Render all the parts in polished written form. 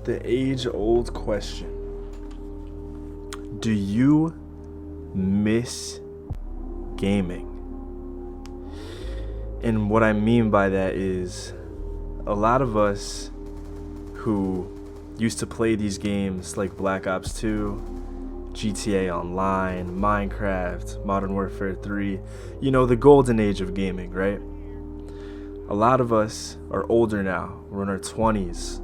The age-old question. Do you miss gaming? And what I mean by that is a lot of us who used to play these games like Black Ops 2, GTA Online, Minecraft, Modern Warfare 3, the golden age of gaming, right? A lot of us are older now. We're in our 20s.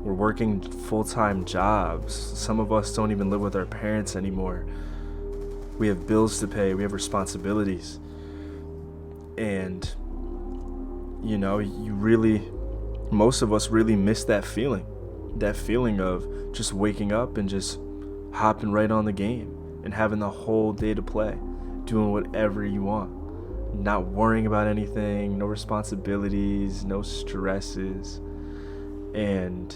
We're working full-time jobs. Some of us don't even live with our parents anymore. We have bills to pay. We have responsibilities. And, most of us really miss that feeling. That feeling of just waking up and just hopping right on the game and having the whole day to play, doing whatever you want, not worrying about anything, no responsibilities, no stresses. And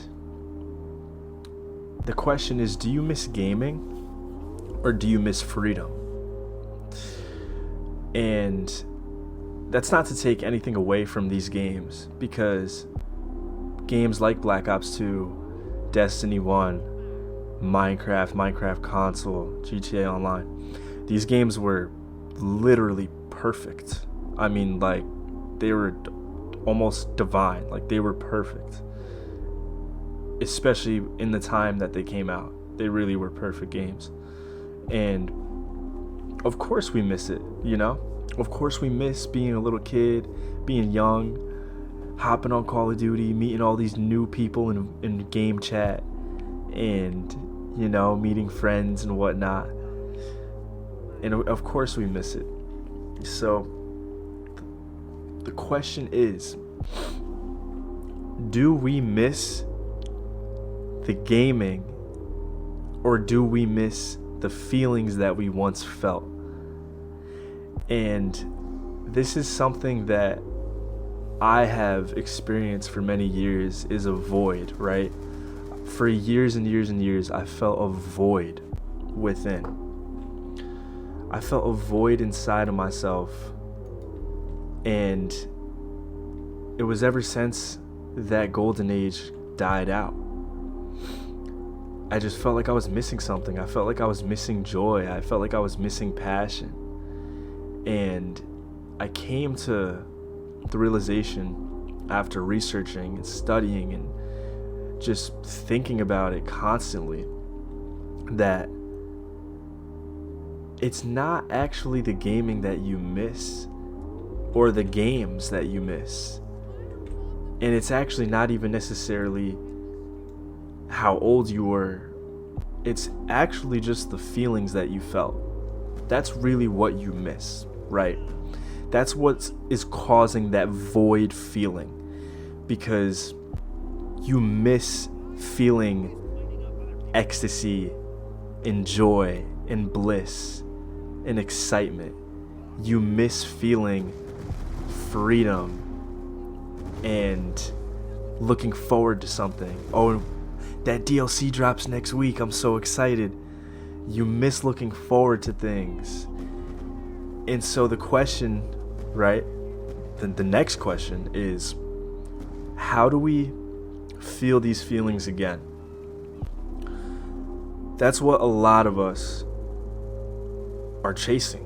the question is, do you miss gaming or do you miss freedom? And that's not to take anything away from these games, because games like Black Ops 2, Destiny 1, Minecraft console, GTA Online, these games were literally perfect. I mean, they were almost divine. They were perfect. Especially in the time that they came out. They really were perfect games. And of course we miss it, Of course we miss being a little kid, being young, hopping on Call of Duty, meeting all these new people in game chat, and, meeting friends and whatnot. And of course we miss it. So the question is, do we miss the gaming, or do we miss the feelings that we once felt? And this is something that I have experienced for many years, is a void, right? For years and years and years, I felt a void within. I felt a void inside of myself. And it was ever since that golden age died out. I just felt like I was missing something. I felt like I was missing joy. I felt like I was missing passion. And I came to the realization, after researching and studying and just thinking about it constantly, that it's not actually the gaming that you miss or the games that you miss. And it's actually not even necessarily how old you were. It's actually just the feelings that you felt. That's really what you miss, right? That's what is causing that void feeling, because you miss feeling ecstasy and joy and bliss and excitement. You miss feeling freedom and looking forward to something. Oh, that DLC drops next week. I'm so excited. You miss looking forward to things. And so the question, right? The next question is, how do we feel these feelings again? That's what a lot of us are chasing.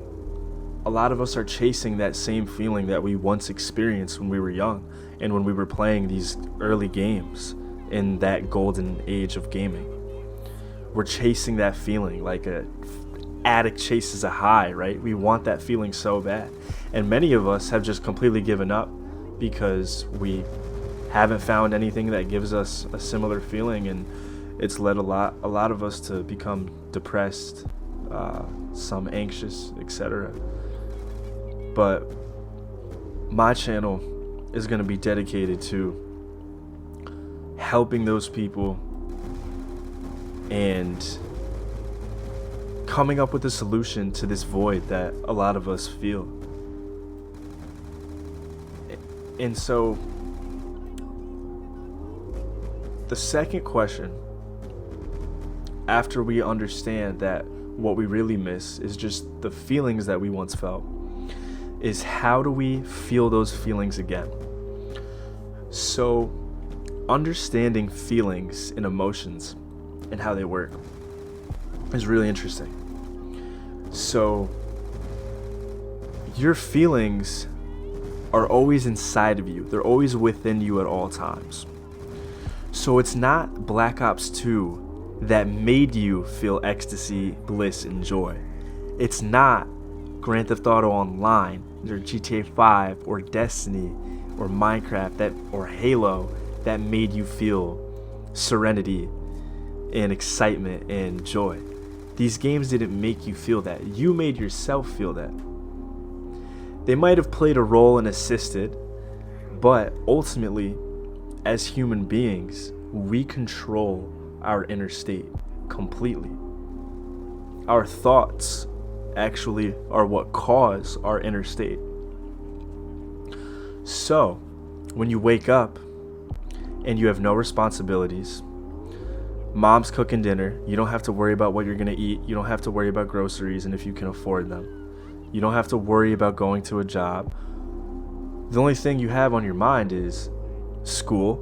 A lot of us are chasing that same feeling that we once experienced when we were young and when we were playing these early games in that golden age of gaming. We're chasing that feeling like a addict chases a high, right? We want that feeling so bad. And many of us have just completely given up because we haven't found anything that gives us a similar feeling, and it's led a lot of us to become depressed, some anxious, etc. But my channel is going to be dedicated to helping those people and coming up with a solution to this void that a lot of us feel. And so the second question, after we understand that what we really miss is just the feelings that we once felt, is how do we feel those feelings again? So understanding feelings and emotions and how they work is really interesting. So your feelings are always inside of you. They're always within you at all times. So it's not Black Ops 2 that made you feel ecstasy, bliss, and joy. It's not Grand Theft Auto Online or GTA 5 or Destiny or Minecraft or Halo that made you feel serenity and excitement and joy. These games didn't make you feel that. You made yourself feel that. They might have played a role and assisted, but ultimately, as human beings, we control our inner state completely. Our thoughts actually are what cause our inner state. So, when you wake up and you have no responsibilities, mom's cooking dinner, you don't have to worry about what you're going to eat, you don't have to worry about groceries and if you can afford them. You don't have to worry about going to a job. The only thing you have on your mind is school,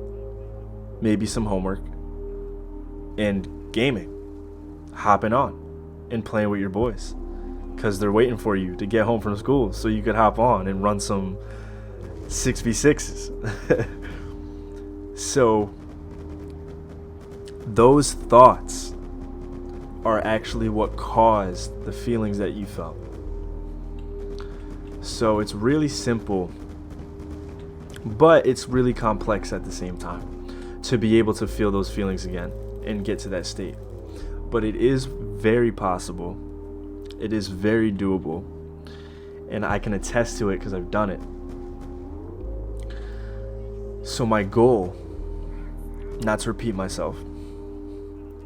maybe some homework, and gaming. Hopping on and playing with your boys. Because they're waiting for you to get home from school so you could hop on and run some 6v6s. So, those thoughts are actually what caused the feelings that you felt. So it's really simple, but it's really complex at the same time to be able to feel those feelings again and get to that state. But it is very possible. It is very doable. And I can attest to it because I've done it. So my goal, not to repeat myself,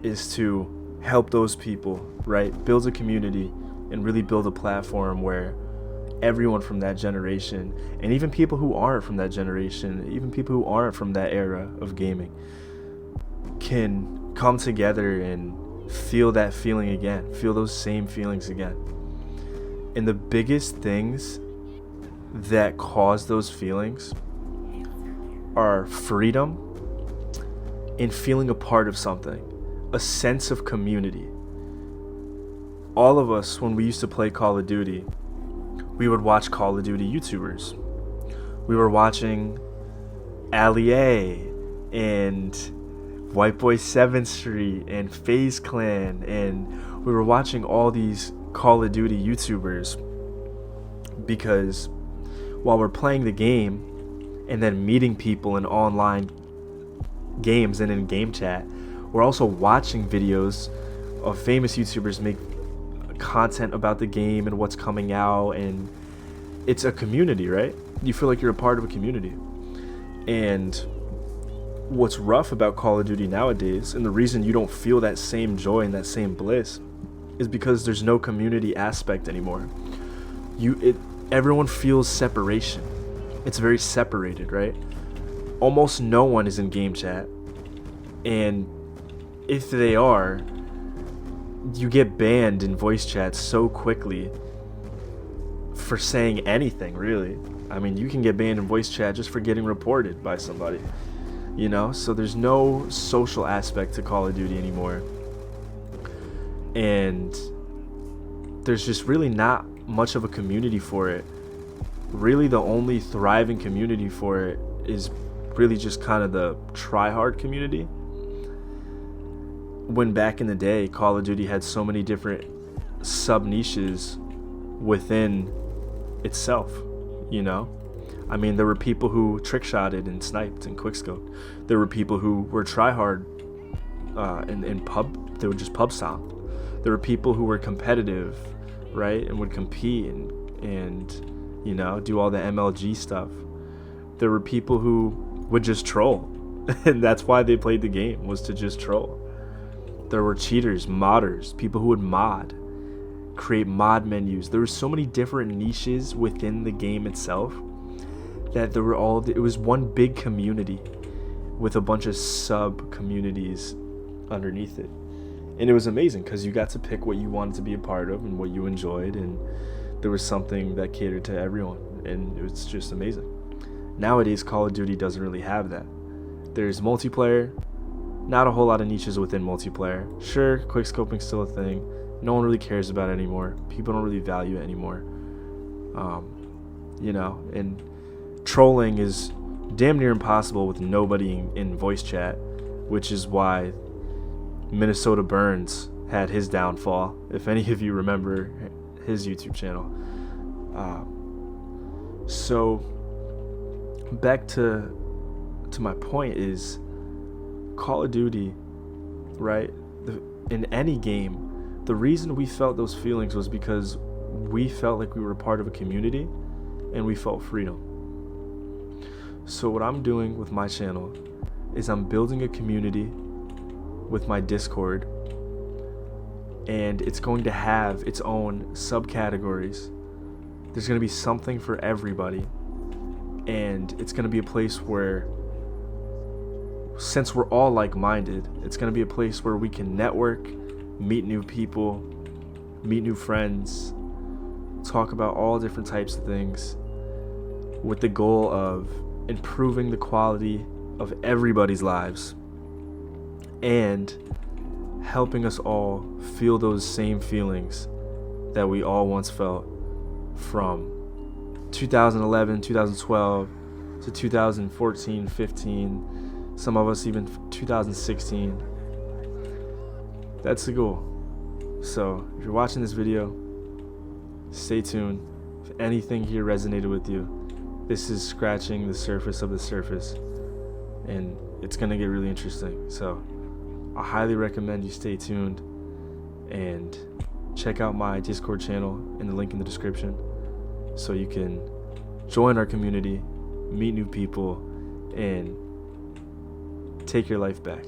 is to help those people, right? Build a community and really build a platform where everyone from that generation, and even people who aren't from that generation, even people who aren't from that era of gaming, can come together and feel that feeling again, feel those same feelings again. And the biggest things that cause those feelings are freedom and feeling a part of something, a sense of community. All of us, when we used to play Call of Duty, we would watch Call of Duty YouTubers. We were watching Ali A and White Boy 7th Street and FaZe Clan, and we were watching all these Call of Duty YouTubers because while we're playing the game and then meeting people in online games and in game chat, we're also watching videos of famous YouTubers make content about the game and what's coming out, and it's a community, right? You feel like you're a part of a community. And what's rough about Call of Duty nowadays, and the reason you don't feel that same joy and that same bliss, is because there's no community aspect anymore. Everyone feels separation. It's very separated, right? Almost no one is in game chat, and if they are, you get banned in voice chat so quickly for saying anything, really. I mean, you can get banned in voice chat just for getting reported by somebody, you know? So there's no social aspect to Call of Duty anymore. And there's just really not much of a community for it. Really, the only thriving community for it is really just kind of the try-hard community. When back in the day, Call of Duty had so many different sub-niches within itself, you know? I mean, there were people who trick-shotted and sniped and quickscoped. There were people who were try-hard in pub. They would just pub stomp. There were people who were competitive, right, and would compete and you know, do all the MLG stuff. There were people who would just troll, and that's why they played the game, was to just troll. There were cheaters, modders, people who would mod, create mod menus. There were so many different niches within the game itself that it was one big community with a bunch of sub communities underneath it. And it was amazing because you got to pick what you wanted to be a part of and what you enjoyed, and there was something that catered to everyone, and it was just amazing. Nowadays, Call of Duty doesn't really have that. There's multiplayer. Not a whole lot of niches within multiplayer. Sure, quickscoping's still a thing. No one really cares about it anymore. People don't really value it anymore. And trolling is damn near impossible with nobody in voice chat, which is why Minnesota Burns had his downfall, if any of you remember his YouTube channel. So back to my point is Call of Duty, right? In any game, the reason we felt those feelings was because we felt like we were a part of a community and we felt freedom. So what I'm doing with my channel is I'm building a community with my Discord, and it's going to have its own subcategories. There's going to be something for everybody, and it's going to be a place where, since we're all like-minded, it's going to be a place where we can network, meet new people, meet new friends, talk about all different types of things with the goal of improving the quality of everybody's lives and helping us all feel those same feelings that we all once felt from 2011, 2012 to 2014, 15, some of us even 2016. That's the goal. So if you're watching this video, stay tuned. If anything here resonated with you, this is scratching the surface of the surface, and it's gonna get really interesting. So I highly recommend you stay tuned and check out my Discord channel in the link in the description so you can join our community, meet new people, and take your life back.